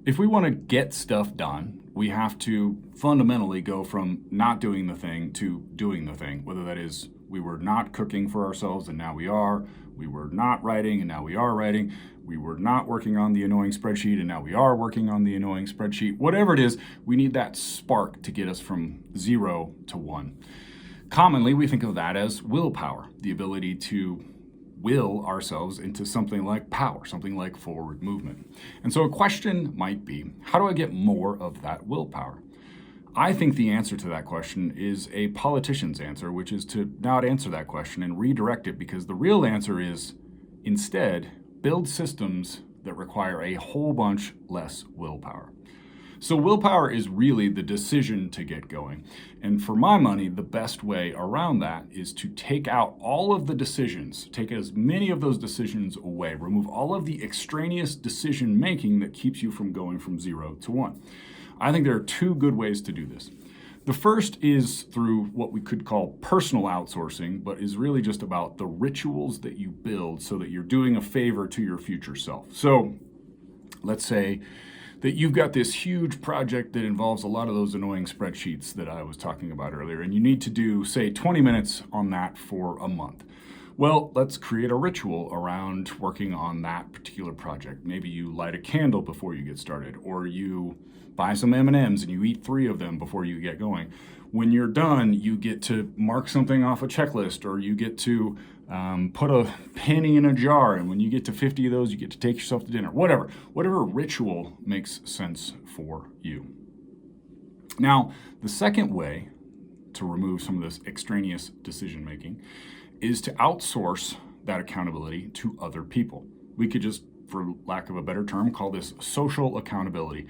If we want to get stuff done, we have to fundamentally go from not doing the thing to doing the thing, whether that is we were not cooking for ourselves and now we are, we were not writing and now we are writing, we were not working on the annoying spreadsheet and now we are working on the annoying spreadsheet. Whatever it is, we need that spark to get us from 0 to 1. Commonly, we think of that as willpower, the ability to will ourselves into something like power, something like forward movement. And so a question might be, how do I get more of that willpower? I think the answer to that question is a politician's answer, which is to not answer that question and redirect it, because the real answer is instead build systems that require a whole bunch less willpower. So willpower is really the decision to get going. And for my money, the best way around that is to take out all of the decisions, take as many of those decisions away, remove all of the extraneous decision making that keeps you from going from 0 to 1. I think there are two good ways to do this. The first is through what we could call personal outsourcing, but is really just about the rituals that you build so that you're doing a favor to your future self. So let's say that you've got this huge project that involves a lot of those annoying spreadsheets that I was talking about earlier, and you need to do, say, 20 minutes on that for a month. Well, let's create a ritual around working on that particular project. Maybe you light a candle before you get started, or you buy some M&Ms and you eat 3 of them before you get going. When you're done, you get to mark something off a checklist, or you get to put a penny in a jar, and when you get to 50 of those, you get to take yourself to dinner. Whatever ritual makes sense for you. Now, the second way to remove some of this extraneous decision making is to outsource that accountability to other people. We could just, for lack of a better term, call this social accountability.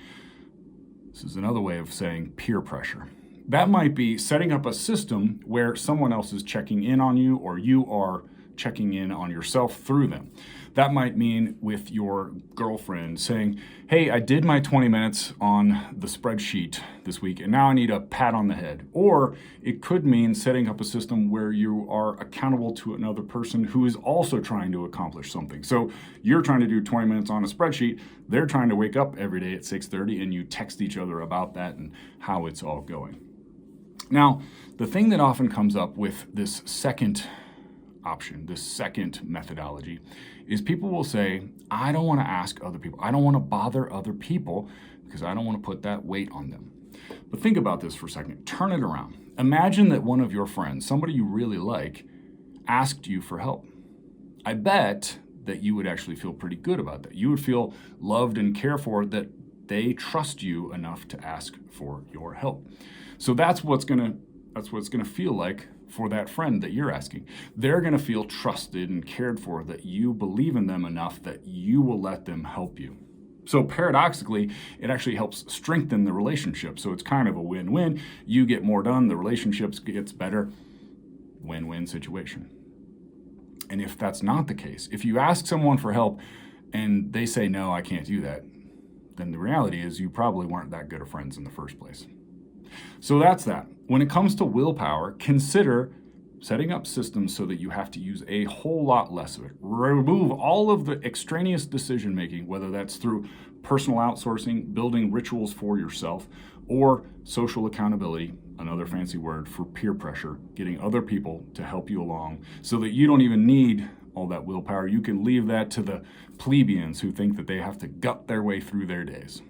This is another way of saying peer pressure. That might be setting up a system where someone else is checking in on you, or you are checking in on yourself through them. That might mean with your girlfriend saying, hey, I did my 20 minutes on the spreadsheet this week, and now I need a pat on the head. Or it could mean setting up a system where you are accountable to another person who is also trying to accomplish something. So you're trying to do 20 minutes on a spreadsheet, they're trying to wake up every day at 6:30, and you text each other about that and how it's all going. Now, the thing that often comes up with this second option, this second methodology, is people will say, I don't want to ask other people. I don't want to bother other people because I don't want to put that weight on them. But think about this for a second. Turn it around. Imagine that one of your friends, somebody you really like, asked you for help. I bet that you would actually feel pretty good about that. You would feel loved and cared for, that they trust you enough to ask for your help. So that's what's gonna feel like for that friend that you're asking. They're gonna feel trusted and cared for, that you believe in them enough that you will let them help you. So paradoxically, it actually helps strengthen the relationship. So it's kind of a win-win. You get more done, the relationship gets better. Win-win situation. And if that's not the case, if you ask someone for help and they say, no, I can't do that, then the reality is you probably weren't that good of friends in the first place. So that's that. When it comes to willpower, consider setting up systems so that you have to use a whole lot less of it. Remove all of the extraneous decision making, whether that's through personal outsourcing, building rituals for yourself, or social accountability, another fancy word for peer pressure, getting other people to help you along so that you don't even need all that willpower. You can leave that to the plebeians who think that they have to gut their way through their days.